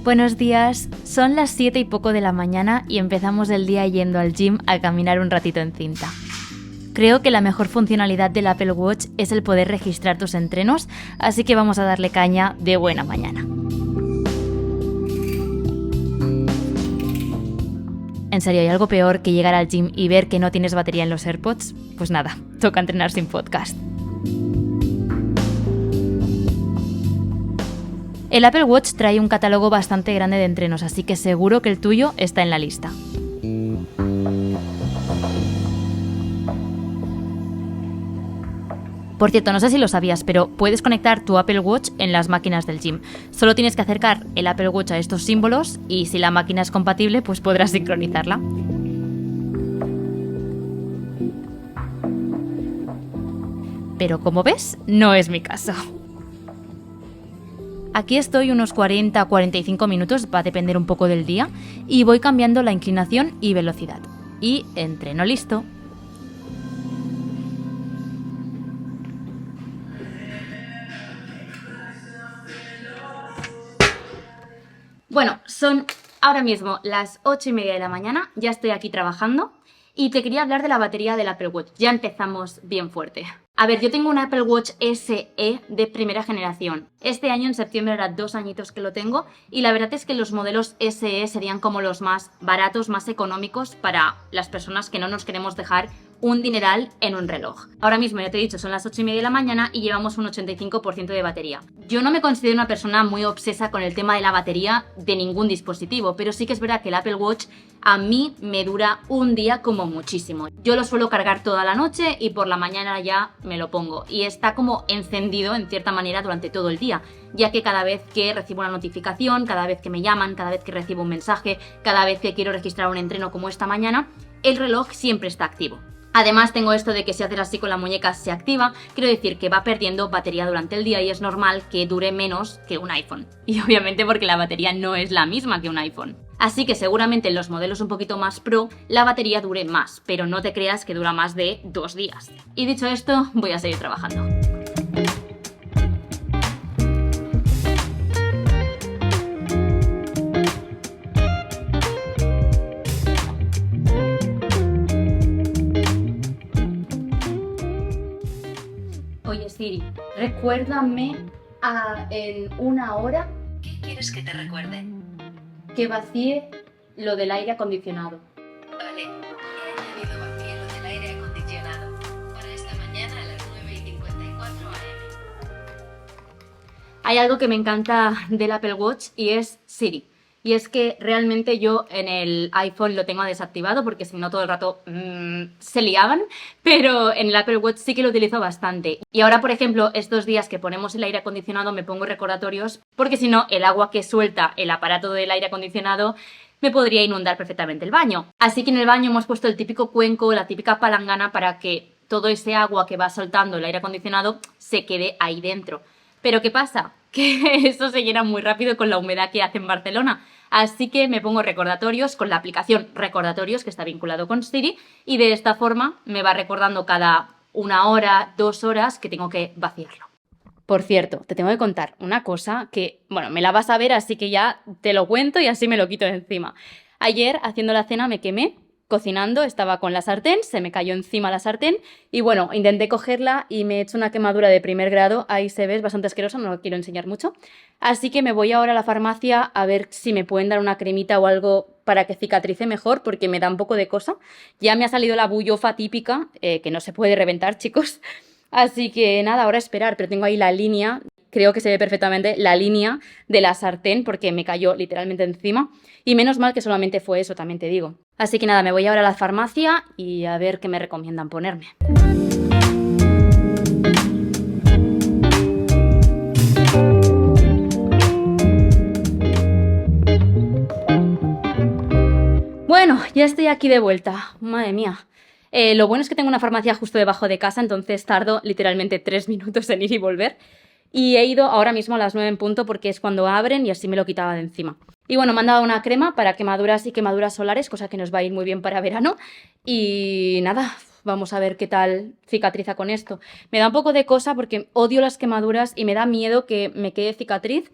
Buenos días, son las 7 y poco de la mañana y empezamos el día yendo al gym a caminar un ratito en cinta. Creo que la mejor funcionalidad del Apple Watch es el poder registrar tus entrenos, así que vamos a darle caña de buena mañana. ¿En serio hay algo peor que llegar al gym y ver que no tienes batería en los AirPods? Pues nada, toca entrenar sin podcast. El Apple Watch trae un catálogo bastante grande de entrenos, así que seguro que el tuyo está en la lista. Por cierto, no sé si lo sabías, pero puedes conectar tu Apple Watch en las máquinas del gym. Solo tienes que acercar el Apple Watch a estos símbolos y si la máquina es compatible, pues podrás sincronizarla. Pero como ves, no es mi caso. Aquí estoy unos 40-45 minutos, va a depender un poco del día, y voy cambiando la inclinación y velocidad. Y entreno listo. Bueno, son ahora mismo las 8:30 de la mañana, ya estoy aquí trabajando y te quería hablar de la batería del Apple Watch. Ya empezamos bien fuerte. A ver, yo tengo un Apple Watch SE de primera generación. Este año en septiembre era 2 añitos que lo tengo y la verdad es que los modelos SE serían como los más baratos, más económicos para las personas que no nos queremos dejar un dineral en un reloj. Ahora mismo, ya te he dicho, son las 8:30 de la mañana y llevamos un 85% de batería. Yo no me considero una persona muy obsesa con el tema de la batería de ningún dispositivo, pero sí que es verdad que el Apple Watch a mí me dura un día como muchísimo. Yo lo suelo cargar toda la noche y por la mañana ya me lo pongo. Y está como encendido en cierta manera durante todo el día, ya que cada vez que recibo una notificación, cada vez que me llaman, cada vez que recibo un mensaje, cada vez que quiero registrar un entreno como esta mañana, el reloj siempre está activo. Además tengo esto de que si haces así con la muñeca se activa, quiero decir que va perdiendo batería durante el día y es normal que dure menos que un iPhone. Y obviamente porque la batería no es la misma que un iPhone. Así que seguramente en los modelos un poquito más pro la batería dure más, pero no te creas que dura más de 2 días. Y dicho esto, voy a seguir trabajando. Oye Siri, recuérdame en 1 hora. ¿Qué quieres que te recuerde? Que vacíe lo del aire acondicionado. Vale, he añadido vacío lo del aire acondicionado para esta mañana a las 9:54 am. Hay algo que me encanta del Apple Watch y es Siri. Y es que realmente yo en el iPhone lo tengo desactivado porque si no todo el rato se liaban, pero en el Apple Watch sí que lo utilizo bastante. Y ahora, por ejemplo, estos días que ponemos el aire acondicionado me pongo recordatorios porque si no el agua que suelta el aparato del aire acondicionado me podría inundar perfectamente el baño. Así que en el baño hemos puesto el típico cuenco, la típica palangana para que todo ese agua que va soltando el aire acondicionado se quede ahí dentro. Pero ¿qué pasa? Que eso se llena muy rápido con la humedad que hace en Barcelona. Así que me pongo recordatorios con la aplicación Recordatorios, que está vinculado con Siri, y de esta forma me va recordando cada 1 hora, 2 horas que tengo que vaciarlo. Por cierto, te tengo que contar una cosa que, bueno, me la vas a ver, así que ya te lo cuento y así me lo quito de encima. Ayer, haciendo la cena, me quemé. Cocinando, estaba con la sartén, se me cayó encima la sartén y bueno, intenté cogerla y me he hecho una quemadura de primer grado, ahí se ve, es bastante asqueroso, no lo quiero enseñar mucho. Así que me voy ahora a la farmacia a ver si me pueden dar una cremita o algo para que cicatrice mejor porque me da un poco de cosa. Ya me ha salido la bullofa típica, que no se puede reventar, chicos. Así que nada, ahora esperar, pero tengo ahí la línea. Creo que se ve perfectamente la línea de la sartén porque me cayó literalmente encima. Y menos mal que solamente fue eso, también te digo. Así que nada, me voy ahora a la farmacia y a ver qué me recomiendan ponerme. Bueno, ya estoy aquí de vuelta. Madre mía. Lo bueno es que tengo una farmacia justo debajo de casa, entonces tardo literalmente 3 minutos en ir y volver. Y he ido ahora mismo a las 9 en punto porque es cuando abren y así me lo quitaba de encima. Y bueno, me han dado una crema para quemaduras y quemaduras solares, cosa que nos va a ir muy bien para verano. Y nada, vamos a ver qué tal cicatriza con esto. Me da un poco de cosa porque odio las quemaduras y me da miedo que me quede cicatriz.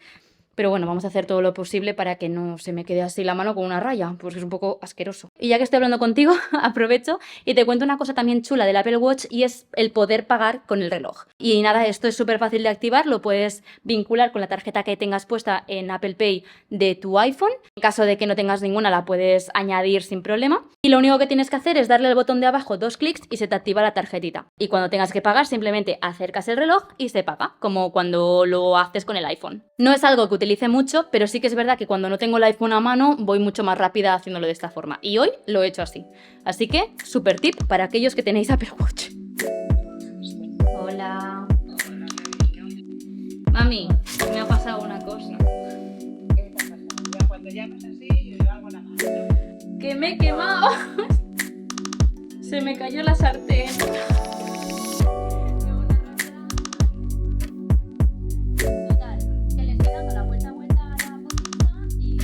pero bueno, vamos a hacer todo lo posible para que no se me quede así la mano con una raya, porque es un poco asqueroso. Y ya que estoy hablando contigo, aprovecho y te cuento una cosa también chula del Apple Watch y es el poder pagar con el reloj. Y nada, esto es súper fácil de activar, lo puedes vincular con la tarjeta que tengas puesta en Apple Pay de tu iPhone. En caso de que no tengas ninguna, la puedes añadir sin problema. Y lo único que tienes que hacer es darle al botón de abajo 2 clics y se te activa la tarjetita. Y cuando tengas que pagar, simplemente acercas el reloj y se paga, como cuando lo haces con el iPhone. No es algo que utilice mucho, pero sí que es verdad que cuando no tengo el iPhone a mano, voy mucho más rápida haciéndolo de esta forma. Y hoy lo he hecho así. Así que, super tip para aquellos que tenéis Apple Watch. Hola. Mami, me ha pasado una cosa. ¿Qué te ha pasado? Ya cuando llamas así, yo hago la mano. ¡Que me he quemado! Se me cayó la sartén. Total, que le estoy dando la vuelta a la bolsita y...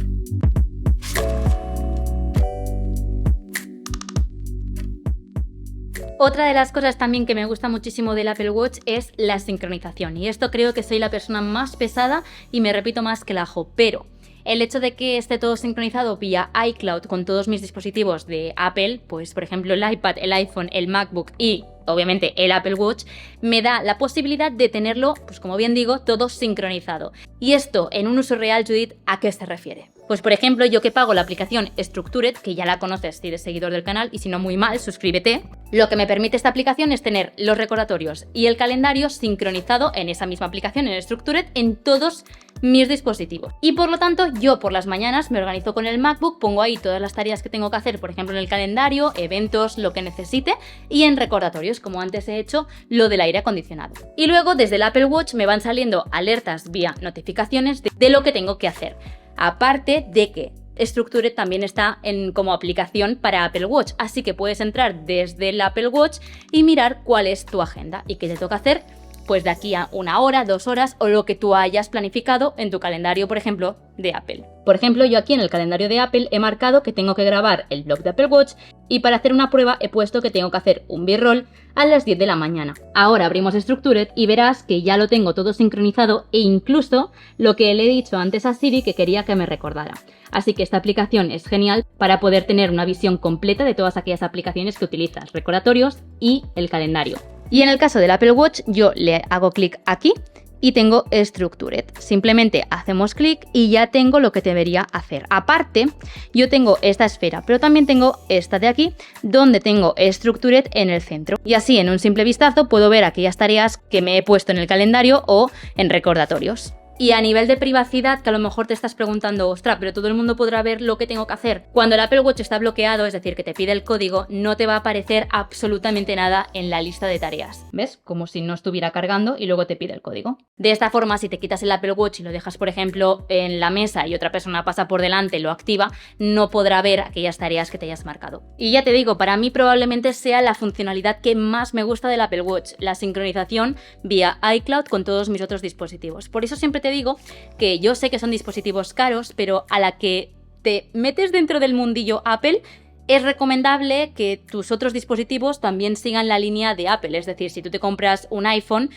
Otra de las cosas también que me gusta muchísimo del Apple Watch es la sincronización. Y esto creo que soy la persona más pesada y me repito más que el ajo, pero... el hecho de que esté todo sincronizado vía iCloud con todos mis dispositivos de Apple, pues por ejemplo el iPad, el iPhone, el MacBook y obviamente el Apple Watch, me da la posibilidad de tenerlo, pues como bien digo, todo sincronizado. Y esto en un uso real, Judith, ¿a qué se refiere? Pues por ejemplo, yo que pago la aplicación Structured, que ya la conoces si eres seguidor del canal y si no muy mal, suscríbete. Lo que me permite esta aplicación es tener los recordatorios y el calendario sincronizado en esa misma aplicación, en Structured, en todos mis dispositivos. Y por lo tanto, yo por las mañanas me organizo con el MacBook, pongo ahí todas las tareas que tengo que hacer, por ejemplo en el calendario, eventos, lo que necesite, y en recordatorios, como antes he hecho lo del aire acondicionado. Y luego desde el Apple Watch me van saliendo alertas vía notificaciones de lo que tengo que hacer. Aparte de que Structured también está como aplicación para Apple Watch, así que puedes entrar desde el Apple Watch y mirar cuál es tu agenda y qué te toca hacer pues de aquí a 1 hora, 2 horas o lo que tú hayas planificado en tu calendario, por ejemplo, de Apple. Por ejemplo, yo aquí en el calendario de Apple he marcado que tengo que grabar el vlog de Apple Watch y para hacer una prueba he puesto que tengo que hacer un B-roll a las 10 de la mañana. Ahora abrimos Structured y verás que ya lo tengo todo sincronizado e incluso lo que le he dicho antes a Siri que quería que me recordara. Así que esta aplicación es genial para poder tener una visión completa de todas aquellas aplicaciones que utilizas, recordatorios y el calendario. Y en el caso del Apple Watch, yo le hago clic aquí y tengo Structured. Simplemente hacemos clic y ya tengo lo que debería hacer. Aparte, yo tengo esta esfera, pero también tengo esta de aquí, donde tengo Structured en el centro. Y así, en un simple vistazo, puedo ver aquellas tareas que me he puesto en el calendario o en recordatorios. Y a nivel de privacidad, que a lo mejor te estás preguntando, ostras, pero todo el mundo podrá ver lo que tengo que hacer. Cuando el Apple Watch está bloqueado, es decir, que te pide el código, no te va a aparecer absolutamente nada en la lista de tareas. ¿Ves? Como si no estuviera cargando y luego te pide el código. De esta forma, si te quitas el Apple Watch y lo dejas, por ejemplo, en la mesa y otra persona pasa por delante y lo activa, no podrá ver aquellas tareas que te hayas marcado. Y ya te digo, para mí probablemente sea la funcionalidad que más me gusta del Apple Watch, la sincronización vía iCloud con todos mis otros dispositivos. Por eso siempre te digo que yo sé que son dispositivos caros, pero a la que te metes dentro del mundillo Apple, es recomendable que tus otros dispositivos también sigan la línea de Apple. Es decir, si tú te compras un iPhone,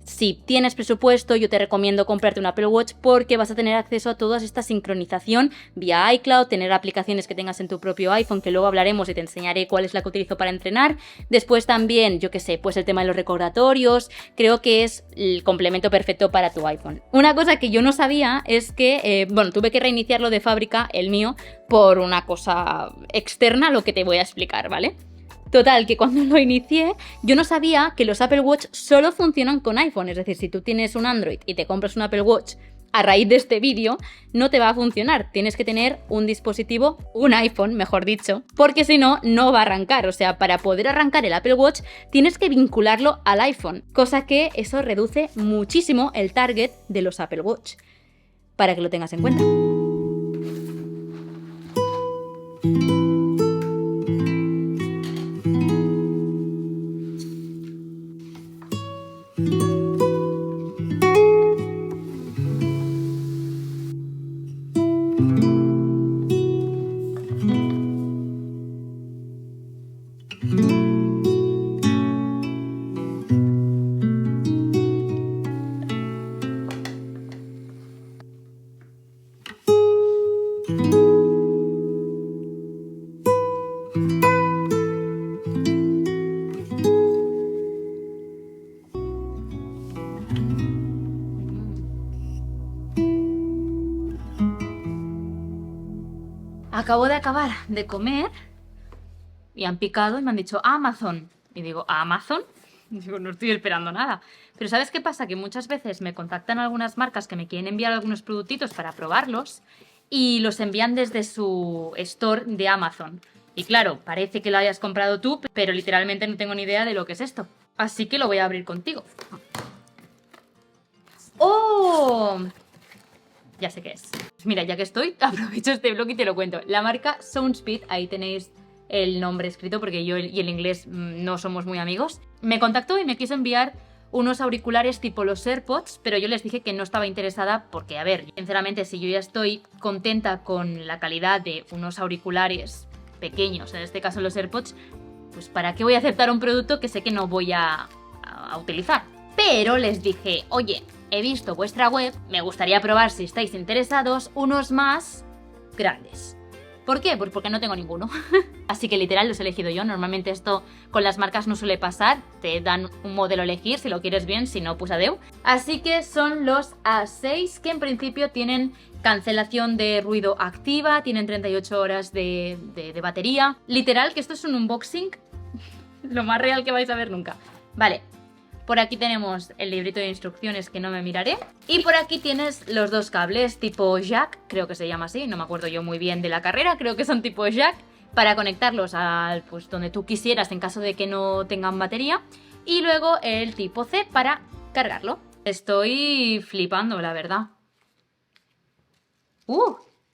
si tienes presupuesto, yo te recomiendo comprarte un Apple Watch porque vas a tener acceso a toda esta sincronización vía iCloud, tener aplicaciones que tengas en tu propio iPhone, que luego hablaremos y te enseñaré cuál es la que utilizo para entrenar. Después también, yo qué sé, pues el tema de los recordatorios, creo que es el complemento perfecto para tu iPhone. Una cosa que yo no sabía es que, tuve que reiniciarlo de fábrica, el mío, por una cosa externa, lo que te voy a explicar, ¿vale? Total, que cuando lo inicié, yo no sabía que los Apple Watch solo funcionan con iPhone. Es decir, si tú tienes un Android y te compras un Apple Watch a raíz de este vídeo, no te va a funcionar. Tienes que tener un dispositivo, un iPhone, mejor dicho, porque si no, no va a arrancar. O sea, para poder arrancar el Apple Watch, tienes que vincularlo al iPhone, cosa que eso reduce muchísimo el target de los Apple Watch, para que lo tengas en cuenta. acabo de acabar de comer y han picado y me han dicho Amazon. Y digo, ¿Amazon? Y digo, no estoy esperando nada. Pero ¿sabes qué pasa? Que muchas veces me contactan algunas marcas que me quieren enviar algunos productitos para probarlos y los envían desde su store de Amazon. Y claro, parece que lo hayas comprado tú, pero literalmente no tengo ni idea de lo que es esto. Así que lo voy a abrir contigo. ¡Oh! Ya sé qué es. Mira, ya que estoy, aprovecho este blog y te lo cuento. La marca Soundspeed, ahí tenéis el nombre escrito porque yo y el inglés no somos muy amigos. Me contactó y me quiso enviar unos auriculares tipo los AirPods, pero yo les dije que no estaba interesada porque, a ver, sinceramente, si yo ya estoy contenta con la calidad de unos auriculares pequeños, en este caso los AirPods, pues ¿para qué voy a aceptar un producto que sé que no voy a utilizar? Pero les dije, oye, he visto vuestra web, me gustaría probar si estáis interesados unos más grandes. ¿Por qué? Pues porque no tengo ninguno. Así que literal los he elegido yo. Normalmente esto con las marcas no suele pasar. Te dan un modelo a elegir, si lo quieres bien, si no, pues adeu. Así que son los A6 que en principio tienen cancelación de ruido activa, tienen 38 horas de batería. Literal que esto es un unboxing lo más real que vais a ver nunca. Vale. Por aquí tenemos el librito de instrucciones que no me miraré. Y por aquí tienes los dos cables tipo jack, creo que se llama así, no me acuerdo yo muy bien de la carrera, creo que son tipo jack, para conectarlos al pues donde tú quisieras en caso de que no tengan batería. Y luego el tipo C para cargarlo. Estoy flipando, la verdad.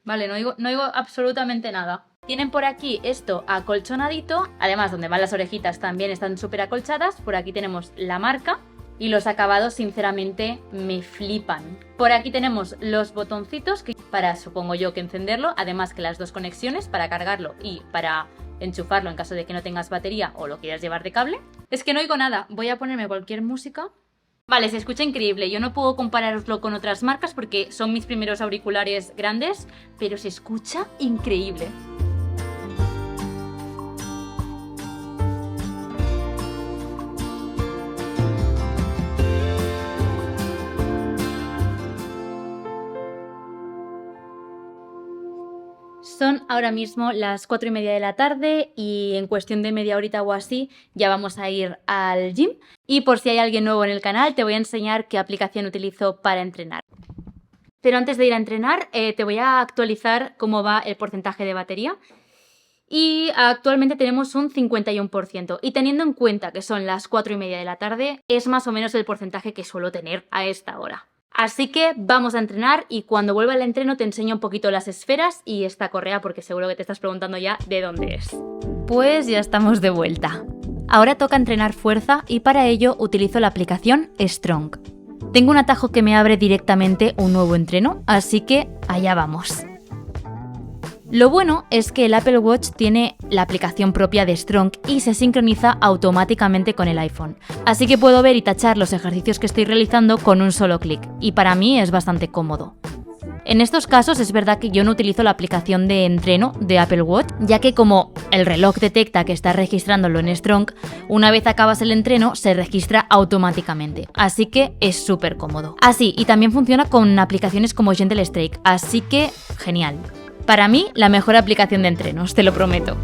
Vale, no oigo absolutamente nada. Tienen por aquí esto acolchonadito, además donde van las orejitas también están súper acolchadas. Por aquí tenemos la marca y los acabados sinceramente me flipan. Por aquí tenemos los botoncitos que para, supongo yo, que encenderlo, además que las dos conexiones para cargarlo y para enchufarlo en caso de que no tengas batería o lo quieras llevar de cable. Es que no oigo nada, voy a ponerme cualquier música. Vale, se escucha increíble, yo no puedo compararoslo con otras marcas porque son mis primeros auriculares grandes, pero se escucha increíble. Son ahora mismo las 4:30 de la tarde y en cuestión de media horita o así ya vamos a ir al gym. Y por si hay alguien nuevo en el canal te voy a enseñar qué aplicación utilizo para entrenar. Pero antes de ir a entrenar te voy a actualizar cómo va el porcentaje de batería. Y actualmente tenemos un 51%. Y teniendo en cuenta que son las 4:30 de la tarde, es más o menos el porcentaje que suelo tener a esta hora. Así que vamos a entrenar y cuando vuelva al entreno te enseño un poquito las esferas y esta correa porque seguro que te estás preguntando ya de dónde es. Pues ya estamos de vuelta. Ahora toca entrenar fuerza y para ello utilizo la aplicación Strong. Tengo un atajo que me abre directamente un nuevo entreno, así que allá vamos. Lo bueno es que el Apple Watch tiene la aplicación propia de Strong y se sincroniza automáticamente con el iPhone. Así que puedo ver y tachar los ejercicios que estoy realizando con un solo clic, y para mí es bastante cómodo. En estos casos es verdad que yo no utilizo la aplicación de entreno de Apple Watch, ya que como el reloj detecta que estás registrándolo en Strong, una vez acabas el entreno se registra automáticamente, así que es súper cómodo. Así, y también funciona con aplicaciones como Gentle Strike, así que genial. Para mí, la mejor aplicación de entrenos, te lo prometo.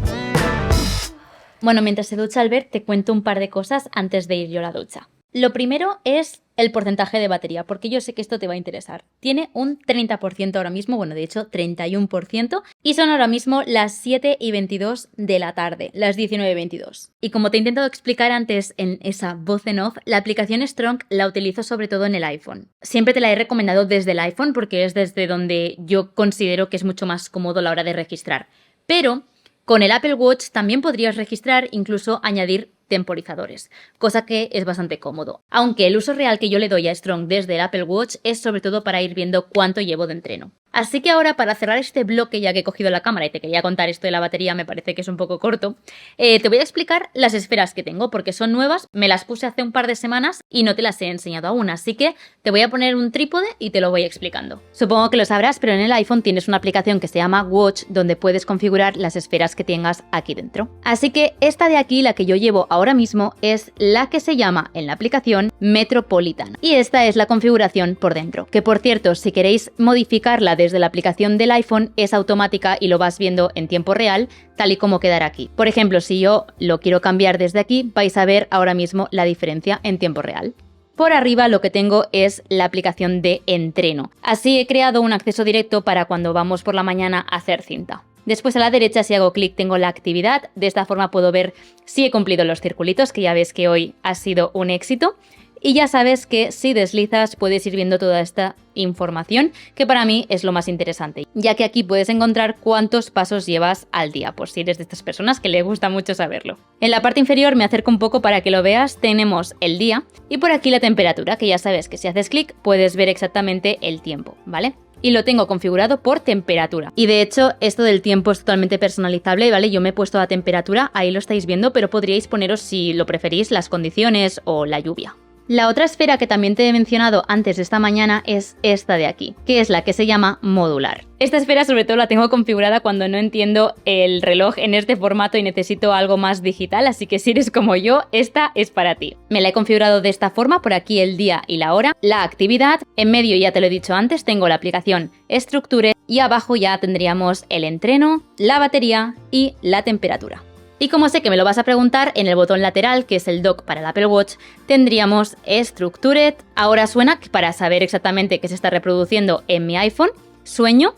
Bueno, mientras se ducha Albert, te cuento un par de cosas antes de ir yo a la ducha. Lo primero es el porcentaje de batería, porque yo sé que esto te va a interesar. Tiene un 30% ahora mismo, bueno, de hecho 31%, y son ahora mismo las 7:22 de la tarde, las 19:22. Y como te he intentado explicar antes en esa voz en off, la aplicación Strong la utilizo sobre todo en el iPhone. Siempre te la he recomendado desde el iPhone porque es desde donde yo considero que es mucho más cómodo a la hora de registrar. Pero con el Apple Watch también podrías registrar, incluso añadir temporizadores, cosa que es bastante cómodo. Aunque el uso real que yo le doy a Strong desde el Apple Watch es sobre todo para ir viendo cuánto llevo de entreno. Así que ahora, para cerrar este bloque, ya que he cogido la cámara y te quería contar esto de la batería, me parece que es un poco corto, te voy a explicar las esferas que tengo, porque son nuevas, me las puse hace un par de semanas y no te las he enseñado aún, así que te voy a poner un trípode y te lo voy explicando. Supongo que lo sabrás, pero en el iPhone tienes una aplicación que se llama Watch, donde puedes configurar las esferas que tengas aquí dentro. Así que esta de aquí, la que yo llevo ahora mismo, es la que se llama en la aplicación Metropolitan. Y esta es la configuración por dentro, que por cierto, si queréis modificarla desde desde la aplicación del iPhone es automática y lo vas viendo en tiempo real, tal y como quedará aquí. Por ejemplo, si yo lo quiero cambiar desde aquí, vais a ver ahora mismo la diferencia en tiempo real. Por arriba lo que tengo es la aplicación de entreno. Así he creado un acceso directo para cuando vamos por la mañana a hacer cinta. Después a la derecha, si hago clic, tengo la actividad. De esta forma puedo ver si he cumplido los circulitos, que ya ves que hoy ha sido un éxito. Y ya sabes que si deslizas puedes ir viendo toda esta información, que para mí es lo más interesante, ya que aquí puedes encontrar cuántos pasos llevas al día, por si eres de estas personas que le gusta mucho saberlo. En la parte inferior, me acerco un poco para que lo veas, tenemos el día y por aquí la temperatura, que ya sabes que si haces clic puedes ver exactamente el tiempo, ¿vale? Y lo tengo configurado por temperatura. Y de hecho, esto del tiempo es totalmente personalizable, ¿vale? Yo me he puesto a temperatura, ahí lo estáis viendo, pero podríais poneros, si lo preferís, las condiciones o la lluvia. La otra esfera que también te he mencionado antes de esta mañana es esta de aquí, que es la que se llama modular. Esta esfera sobre todo la tengo configurada cuando no entiendo el reloj en este formato y necesito algo más digital, así que si eres como yo, esta es para ti. Me la he configurado de esta forma, por aquí el día y la hora, la actividad, en medio ya te lo he dicho antes, tengo la aplicación Structure y abajo ya tendríamos el entreno, la batería y la temperatura. Y como sé que me lo vas a preguntar, en el botón lateral, que es el dock para el Apple Watch, tendríamos Structured, ahora suena para saber exactamente qué se está reproduciendo en mi iPhone, sueño,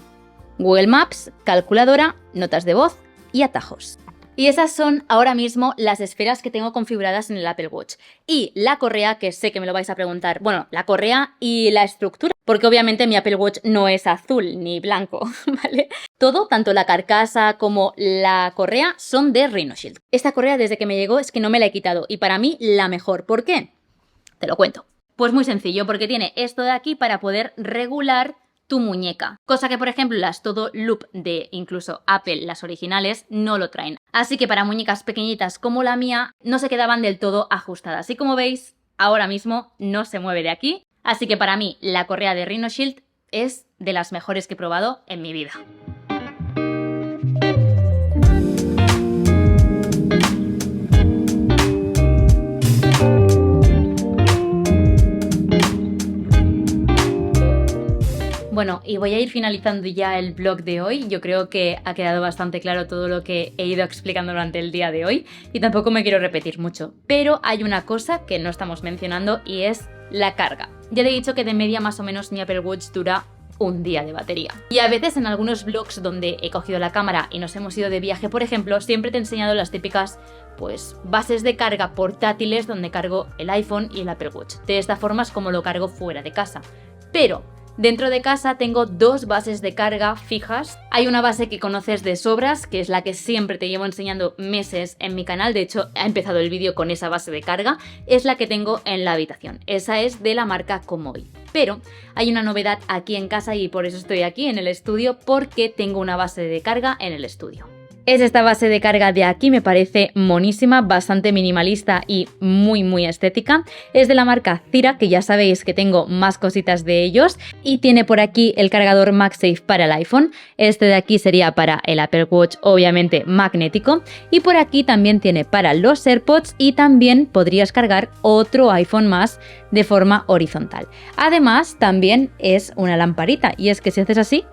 Google Maps, calculadora, notas de voz y atajos. Y esas son ahora mismo las esferas que tengo configuradas en el Apple Watch. Y la correa, que sé que me lo vais a preguntar, bueno, la correa y la estructura, porque obviamente mi Apple Watch no es azul ni blanco, ¿vale? Todo, tanto la carcasa como la correa, son de Rhinoshield. Esta correa desde que me llegó es que no me la he quitado y para mí la mejor. ¿Por qué? Te lo cuento. Pues muy sencillo, porque tiene esto de aquí para poder regular tu muñeca, cosa que por ejemplo las Todo Loop de incluso Apple, las originales, no lo traen. Así que para muñecas pequeñitas como la mía no se quedaban del todo ajustadas y como veis ahora mismo no se mueve de aquí, así que para mí la correa de Rhinoshield es de las mejores que he probado en mi vida. Bueno, y voy a ir finalizando ya el vlog de hoy. Yo creo que ha quedado bastante claro todo lo que he ido explicando durante el día de hoy y tampoco me quiero repetir mucho. Pero hay una cosa que no estamos mencionando y es la carga. Ya te he dicho que de media más o menos mi Apple Watch dura un día de batería. Y a veces en algunos vlogs donde he cogido la cámara y nos hemos ido de viaje, por ejemplo, siempre te he enseñado las típicas bases de carga portátiles donde cargo el iPhone y el Apple Watch. De esta forma es como lo cargo fuera de casa. Pero dentro de casa tengo dos bases de carga fijas. Hay una base que conoces de sobras, que es la que siempre te llevo enseñando meses en mi canal. De hecho, he empezado el vídeo con esa base de carga. Es la que tengo en la habitación. Esa es de la marca Komoi. Pero hay una novedad aquí en casa y por eso estoy aquí en el estudio, porque tengo una base de carga en el estudio. Es esta base de carga de aquí, me parece monísima, bastante minimalista y muy estética. Es de la marca Cira, que ya sabéis que tengo más cositas de ellos. Y tiene por aquí el cargador MagSafe para el iPhone. Este de aquí sería para el Apple Watch, obviamente magnético. Y por aquí también tiene para los AirPods y también podrías cargar otro iPhone más de forma horizontal. Además, también es una lamparita y es que si haces así,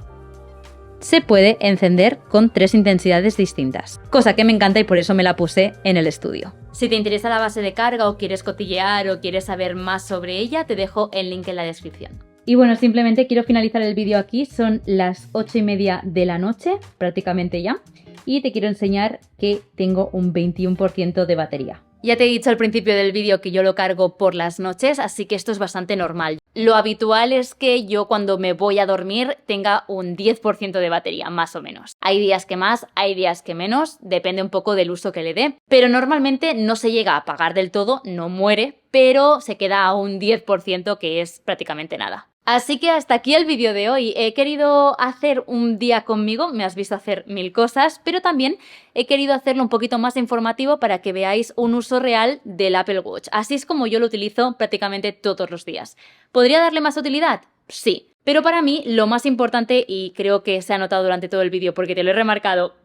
se puede encender con 3 intensidades distintas, cosa que me encanta y por eso me la puse en el estudio. Si te interesa la base de carga o quieres cotillear o quieres saber más sobre ella, te dejo el link en la descripción. Y bueno, simplemente quiero finalizar el vídeo aquí, son las 8:30 de la noche, prácticamente ya, y te quiero enseñar que tengo un 21% de batería. Ya te he dicho al principio del vídeo que yo lo cargo por las noches, así que esto es bastante normal. Lo habitual es que yo cuando me voy a dormir tenga un 10% de batería, más o menos. Hay días que más, hay días que menos, depende un poco del uso que le dé. Pero normalmente no se llega a apagar del todo, no muere, pero se queda a un 10% que es prácticamente nada. Así que hasta aquí el vídeo de hoy. He querido hacer un día conmigo, me has visto hacer 1000 cosas, pero también he querido hacerlo un poquito más informativo para que veáis un uso real del Apple Watch. Así es como yo lo utilizo prácticamente todos los días. ¿Podría darle más utilidad? Sí. Pero para mí lo más importante, y creo que se ha notado durante todo el vídeo porque te lo he remarcado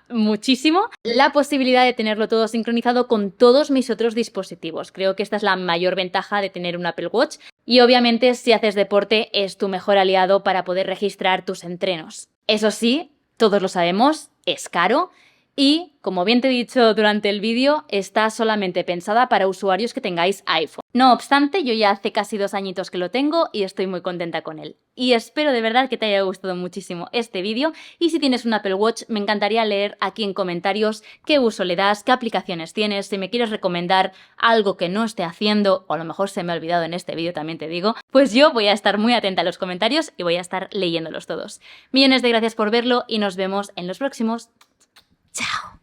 muchísimo, la posibilidad de tenerlo todo sincronizado con todos mis otros dispositivos. Creo que esta es la mayor ventaja de tener un Apple Watch. Y obviamente si haces deporte es tu mejor aliado para poder registrar tus entrenos. Eso sí, todos lo sabemos, es caro y, como bien te he dicho durante el vídeo, está solamente pensada para usuarios que tengáis iPhone. No obstante, yo ya hace casi 2 añitos que lo tengo y estoy muy contenta con él. Y espero de verdad que te haya gustado muchísimo este vídeo y si tienes un Apple Watch me encantaría leer aquí en comentarios qué uso le das, qué aplicaciones tienes, si me quieres recomendar algo que no esté haciendo o a lo mejor se me ha olvidado en este vídeo también te digo, pues yo voy a estar muy atenta a los comentarios y voy a estar leyéndolos todos. Millones de gracias por verlo y nos vemos en los próximos. ¡Chao!